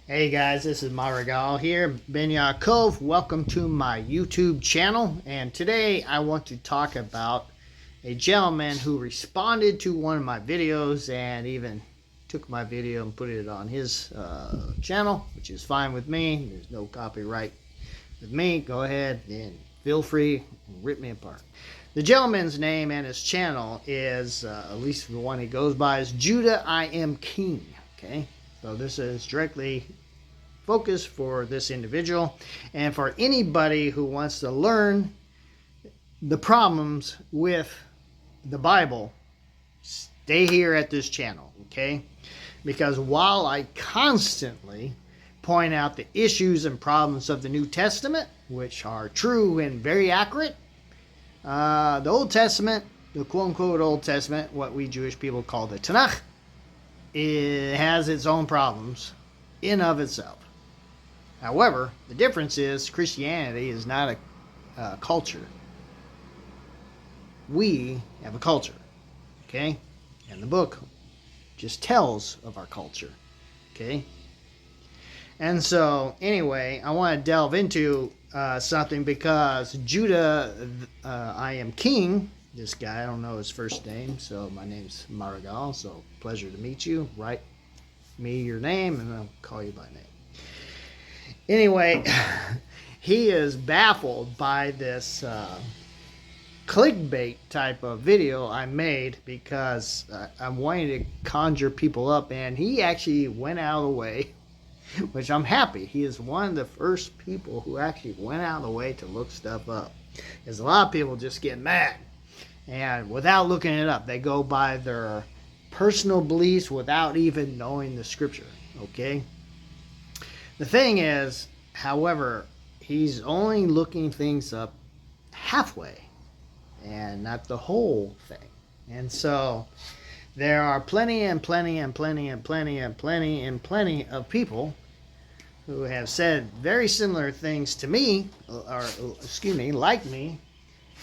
Hey guys, this is Maregaal here, Ben Yaakov. Welcome to my YouTube channel, and today I want to talk about a gentleman who responded to one of my videos and even took my video and put it on his channel, which is fine with me. There's no copyright with me. Go ahead and feel free, rip me apart. The gentleman's name and his channel is, at least the one he goes by, is Judah I Am King. Okay, so this is directly focused for this individual and for anybody who wants to learn the problems with the Bible. Stay here at this channel, okay? Because while I constantly point out the issues and problems of the New Testament, which are true and very accurate, the Old Testament, the quote-unquote Old Testament, what we Jewish people call the Tanakh, it has its own problems in of itself. However, the difference is Christianity is not a culture. We have a culture, okay? And the book just tells of our culture, okay? And so, anyway, I want to delve into something because Judah, I Am King, this guy, I don't know his first name, so my name's Maregaal, so pleasure to meet you. Write me your name and I'll call you by name. Anyway, he is baffled by this clickbait type of video I made because I'm wanting to conjure people up, and he actually went out of the way, which I'm happy. He is one of the first people who actually went out of the way to look stuff up. Because a lot of people just get mad, and without looking it up, they go by their personal beliefs without even knowing the scripture, okay? The thing is, however, he's only looking things up halfway and not the whole thing. And so there are plenty of people who have said very similar things to me, or excuse me, like me,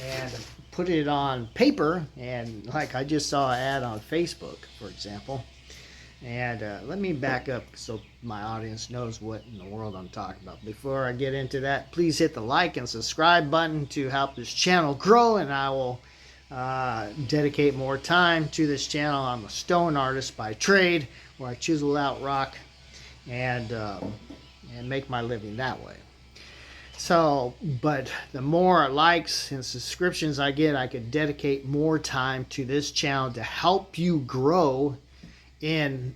and put it on paper. And like I just saw an ad on Facebook, for example. And let me back up so my audience knows what in the world I'm talking about. Before I get into that, please hit the like and subscribe button to help this channel grow, and I will dedicate more time to this channel. I'm a stone artist by trade, where I chisel out rock and make my living that way. So, but the more likes and subscriptions I get, I could dedicate more time to this channel to help you grow in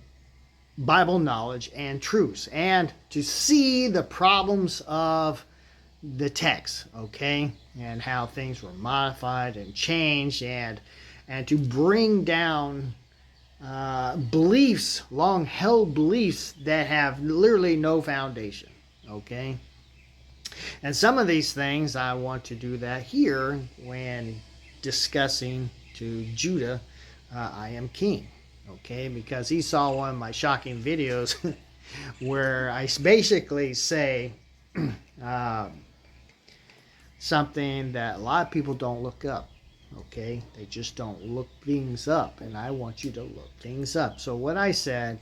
Bible knowledge and truths, and to see the problems of the text, okay, and how things were modified and changed, and to bring down beliefs, long-held beliefs that have literally no foundation, okay? And some of these things I want to do that here when discussing to Judah, I Am King. Okay, because he saw one of my shocking videos where I basically say something that a lot of people don't look up. Okay, they just don't look things up, and I want you to look things up. So what I said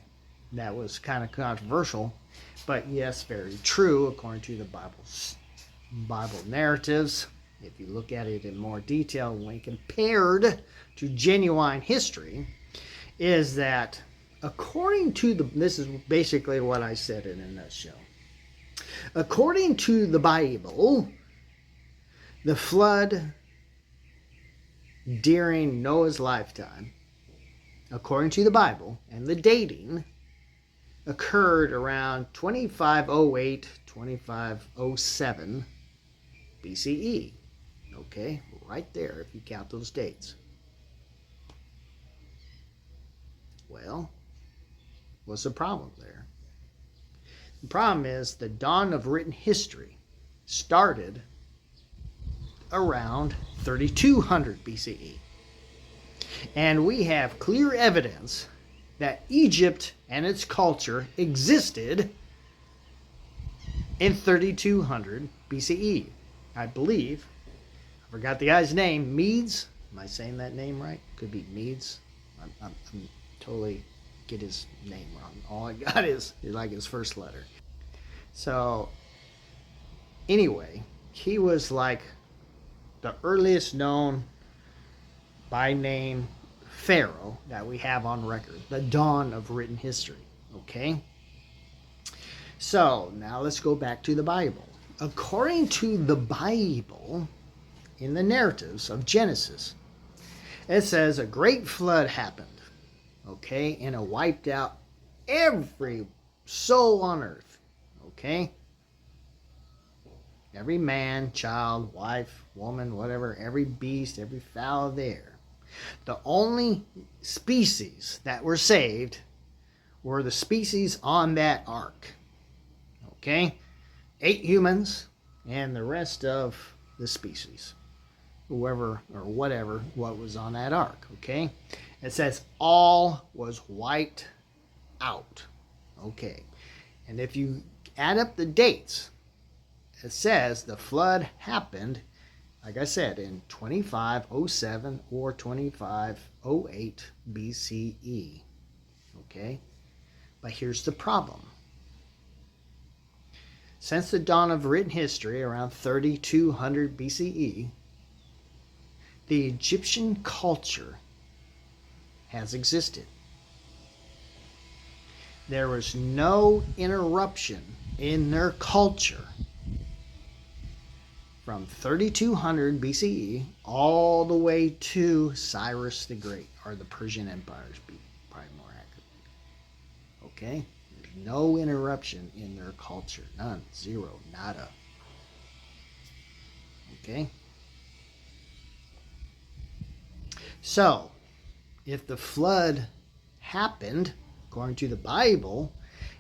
that was kind of controversial, but yes, very true according to the Bible narratives. If you look at it in more detail when compared to genuine history, is that according to this is basically what I said in a nutshell. According to the Bible, the flood during Noah's lifetime, according to the Bible, and the dating, occurred around 2508, 2507 BCE. Okay, right there if you count those dates. Well, what's the problem there? The problem is the dawn of written history started around 3200 BCE. And we have clear evidence that Egypt and its culture existed in 3200 BCE. I believe, I forgot the guy's name, Medes. Am I saying that name right? Could be Medes. I'm totally get his name wrong. All I got is like his first letter. So, anyway, he was like the earliest known by name Pharaoh that we have on record, the dawn of written history. Okay? So, now let's go back to the Bible. According to the Bible, in the narratives of Genesis, it says a great flood happened. Okay? And it wiped out every soul on earth. Okay? Every man, child, wife, woman, whatever, every beast, every fowl there. The only species that were saved were the species on that ark. Okay? 8 humans and the rest of the species. Whoever or whatever what was on that ark. Okay? It says all was wiped out. Okay. And if you add up the dates, it says the flood happened, like I said, in 2507 or 2508 BCE. Okay? But here's the problem. Since the dawn of written history, around 3200 BCE, the Egyptian culture has existed. There was no interruption in their culture from 3200 BCE all the way to Cyrus the Great, or the Persian Empire, to be probably more accurate. Okay? There's no interruption in their culture. None. Zero. Nada. Okay? So, if the flood happened, according to the Bible,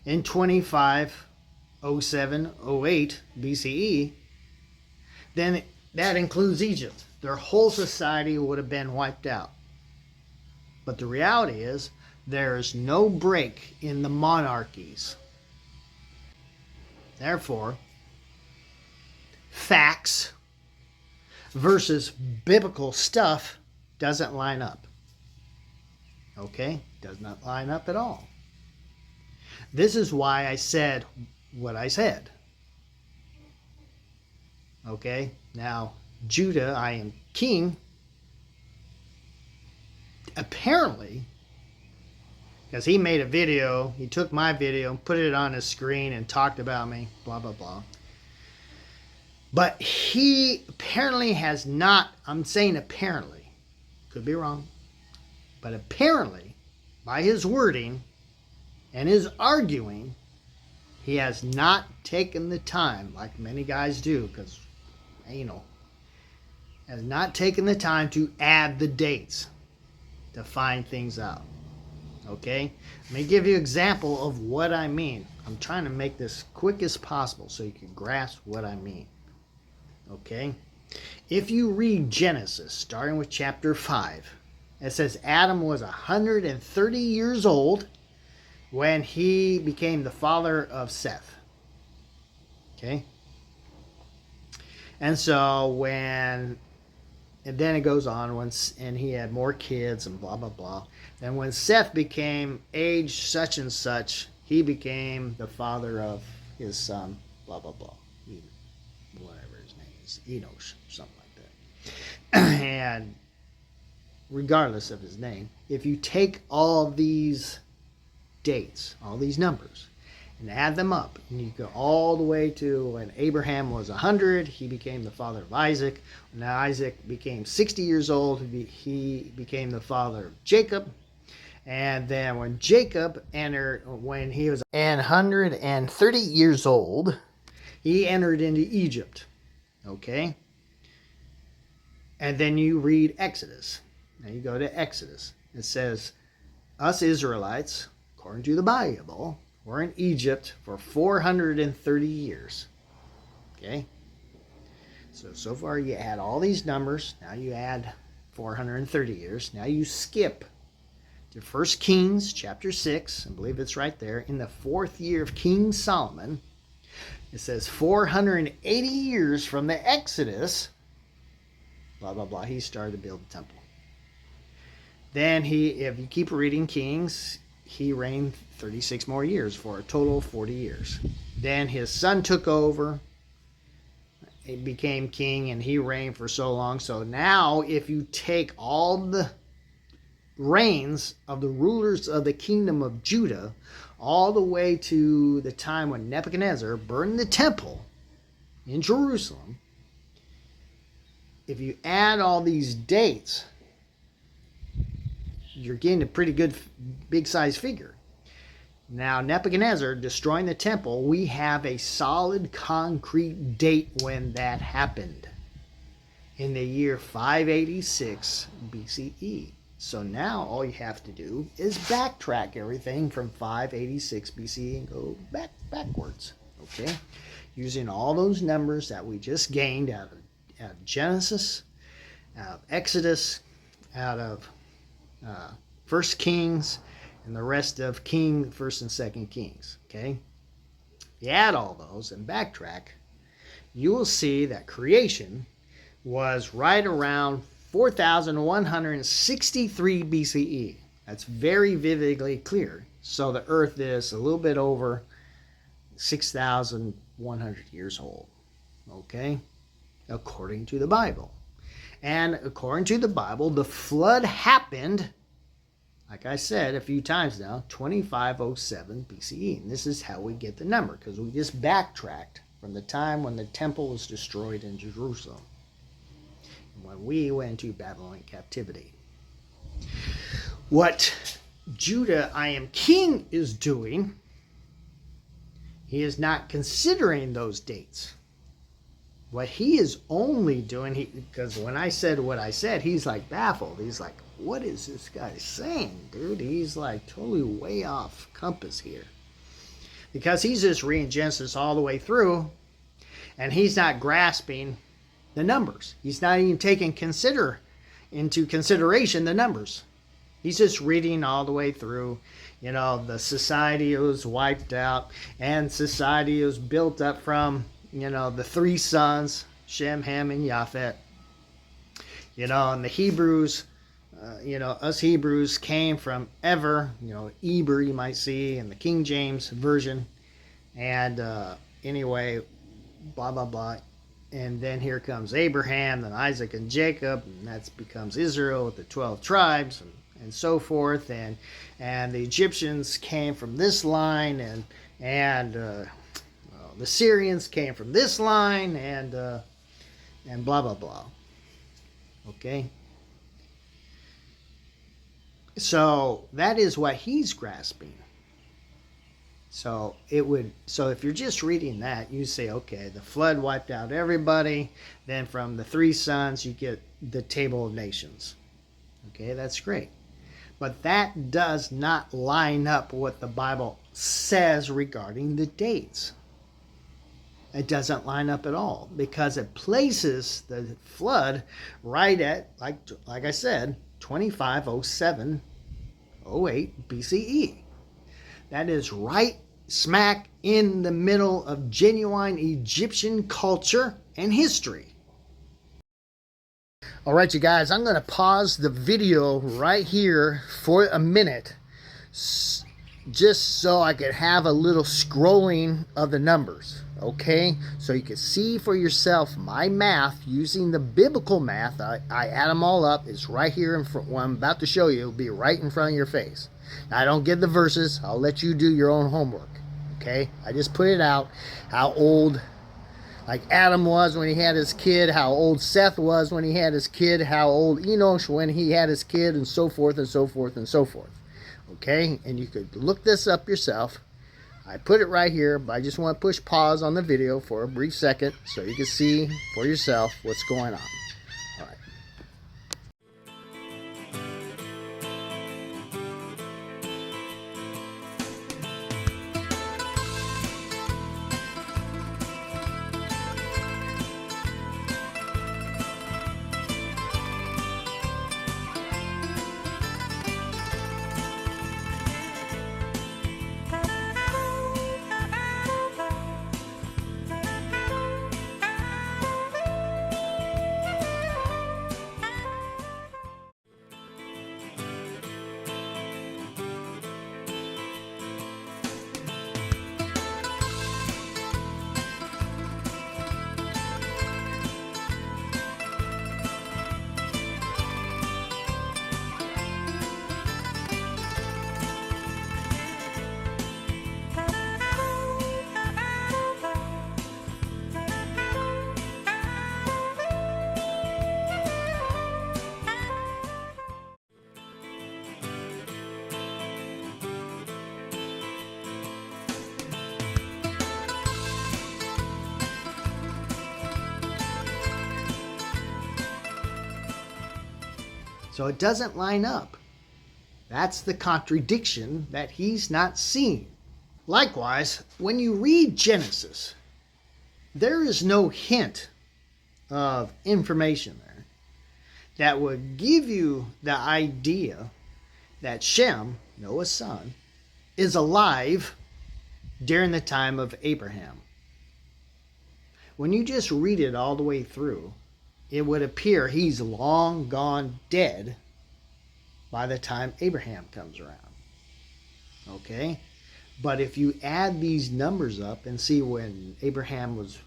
in 2507-08 BCE, then that includes Egypt. Their whole society would have been wiped out. But the reality is, there is no break in the monarchies. Therefore, facts versus biblical stuff doesn't line up. Okay? Does not line up at all. This is why I said what I said. Okay? Now, Judah, I am king. Apparently, because he made a video, he took my video, put it on his screen and talked about me, blah, blah, blah. But he apparently has not, I'm saying apparently, could be wrong, but apparently, by his wording and his arguing, he has not taken the time, like many guys do, because, has not taken the time to add the dates to find things out. Okay? Let me give you an example of what I mean. I'm trying to make this quick as possible so you can grasp what I mean. Okay? If you read Genesis, starting with chapter 5, it says Adam was 130 years old when he became the father of Seth. Okay? And so and then it goes on, and he had more kids and blah, blah, blah. And when Seth became age such and such, he became the father of his son, blah, blah, blah. Whatever his name is, Enosh, something like that. And regardless of his name, if you take all these dates, all these numbers, and add them up, and you go all the way to when Abraham was 100, he became the father of Isaac. When Isaac became 60 years old, he became the father of Jacob. And then when Jacob when he was 130 years old, he entered into Egypt. Okay? And then you read Exodus. Now you go to Exodus. It says, us Israelites, according to the Bible, were in Egypt for 430 years. Okay? So far you add all these numbers. Now you add 430 years. Now you skip to 1 Kings chapter 6. I believe it's right there. In the 4th year of King Solomon, it says 480 years from the Exodus, blah, blah, blah, he started to build the temple. Then if you keep reading Kings, he reigned 36 more years for a total of 40 years. Then his son took over. He became king and he reigned for so long. So now if you take all the reigns of the rulers of the kingdom of Judah all the way to the time when Nebuchadnezzar burned the temple in Jerusalem, if you add all these dates, you're getting a pretty good big size figure. Now, Nebuchadnezzar destroying the temple, we have a solid concrete date when that happened, in the year 586 BCE. So now all you have to do is backtrack everything from 586 BCE and go backwards, okay? Using all those numbers that we just gained out of Genesis, out of Exodus, out of 1 Kings, and the rest of First and Second Kings, okay? You add all those and backtrack, you will see that creation was right around 4,163 BCE. That's very vividly clear. So the earth is a little bit over 6,100 years old, okay? According to the Bible. And according to the Bible, the flood happened, like I said a few times now, 2507 BCE. And this is how we get the number, because we just backtracked from the time when the temple was destroyed in Jerusalem, when we went into Babylonian captivity. What Judah, I am king, is doing, he is not considering those dates. What he is only doing, because when I said what I said, he's like baffled. He's like, what is this guy saying, dude? He's like totally way off compass here. Because he's just reading Genesis all the way through, and he's not grasping the numbers. He's not even taking into consideration the numbers. He's just reading all the way through. You know, the society was wiped out, and society was built up from, you know, the three sons, Shem, Ham, and Japhet. You know, and the Hebrews, us Hebrews came from Eber, Eber, you might see in the King James Version. And anyway, blah, blah, blah. And then here comes Abraham, then Isaac and Jacob, and that becomes Israel with the 12 tribes and so forth. And the Egyptians came from this line, and the Syrians came from this line, and blah, blah, blah. Okay? So that is what he's grasping. So if you're just reading that, you say, okay, the flood wiped out everybody. Then from the three sons, you get the table of nations. Okay, that's great. But that does not line up what the Bible says regarding the dates. It doesn't line up at all, because it places the flood right at, like I said, 2507-08 BCE. That is right smack in the middle of genuine Egyptian culture and history. All right, you guys, I'm going to pause the video right here for a minute, just so I could have a little scrolling of the numbers, okay? So you can see for yourself my math using the biblical math. I add them all up. It's right here in front. What I'm about to show you, it'll be right in front of your face. Now, I don't give the verses. I'll let you do your own homework, okay? I just put it out, how old like Adam was when he had his kid, how old Seth was when he had his kid, how old Enosh when he had his kid, and so forth and so forth and so forth. Okay? And you could look this up yourself. I put it right here, but I just want to push pause on the video for a brief second so you can see for yourself what's going on. All right. So it doesn't line up. That's the contradiction that he's not seeing. Likewise, when you read Genesis, there is no hint of information there that would give you the idea that Shem, Noah's son, is alive during the time of Abraham. When you just read it all the way through, it would appear he's long gone dead by the time Abraham comes around. Okay? But if you add these numbers up and see when Abraham was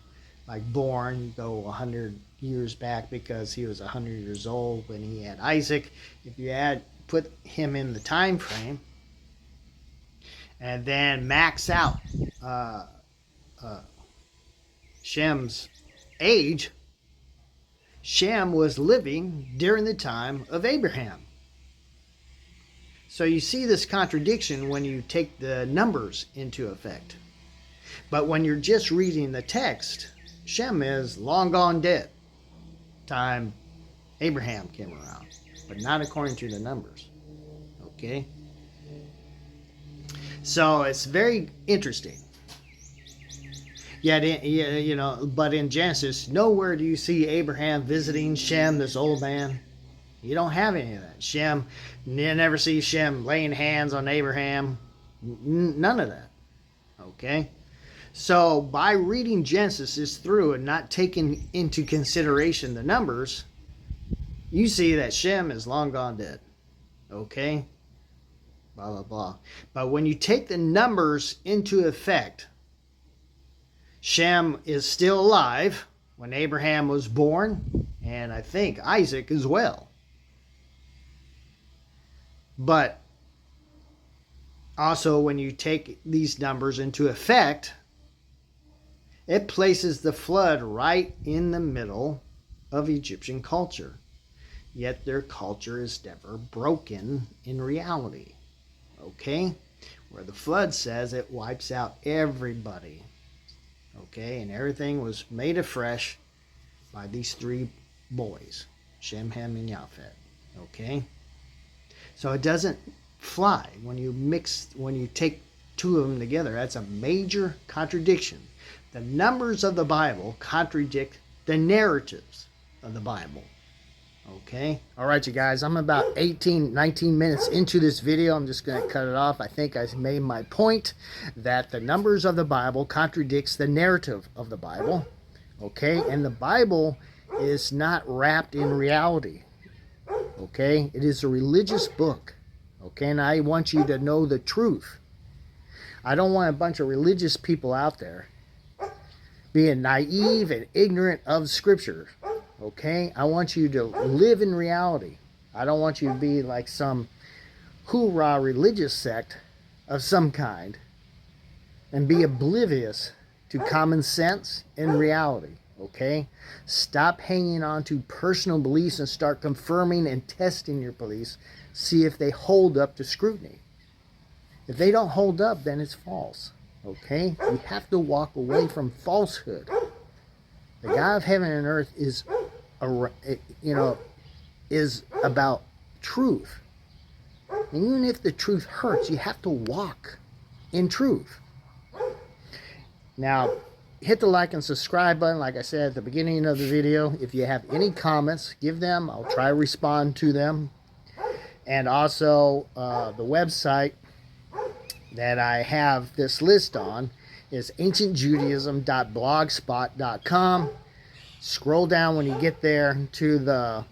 like born, you go 100 years back because he was 100 years old when he had Isaac. If you put him in the time frame and then max out Shem's age, Shem was living during the time of Abraham. So you see this contradiction when you take the numbers into effect. But when you're just reading the text, Shem is long gone dead time Abraham came around, but not according to the numbers. Okay? So it's very interesting. Yet, but in Genesis, nowhere do you see Abraham visiting Shem, this old man. You don't have any of that. Shem, you never see Shem laying hands on Abraham. None of that. Okay? So by reading Genesis through and not taking into consideration the numbers, you see that Shem is long gone dead. Okay? Blah, blah, blah. But when you take the numbers into effect, Shem is still alive when Abraham was born, and I think Isaac as well. But also when you take these numbers into effect, it places the flood right in the middle of Egyptian culture. Yet their culture is never broken in reality. Okay? Where the flood says it wipes out everybody. Okay? And everything was made afresh by these three boys, Shem, Ham, and Japheth. Okay? So it doesn't fly when you take two of them together. That's a major contradiction. The numbers of the Bible contradict the narratives of the Bible. Okay? All right, you guys. I'm about 19 minutes into this video. I'm just going to cut it off. I think I made my point that the numbers of the Bible contradicts the narrative of the Bible. Okay? And the Bible is not wrapped in reality. Okay? It is a religious book. Okay? And I want you to know the truth. I don't want a bunch of religious people out there being naive and ignorant of Scripture. Okay? I want you to live in reality. I don't want you to be like some hoorah religious sect of some kind and be oblivious to common sense and reality. Okay? Stop hanging on to personal beliefs and start confirming and testing your beliefs. See if they hold up to scrutiny. If they don't hold up, then it's false. Okay? You have to walk away from falsehood. The God of heaven and earth is about truth. And even if the truth hurts, you have to walk in truth. Now, hit the like and subscribe button, like I said at the beginning of the video. If you have any comments, give them. I'll try to respond to them. And also, the website that I have this list on is ancientjudaism.blogspot.com. Scroll down when you get there to the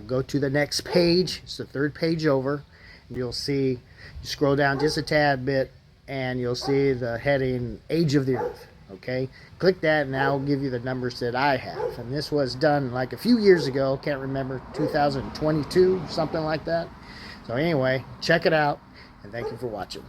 go to the next page. It's the third page over. You'll see, you scroll down just a tad bit and you'll see the heading Age of the Earth. Okay, click that and that will give you the numbers that I have. And this was done like a few years ago, can't remember, 2022, something like that. So anyway, check it out and thank you for watching.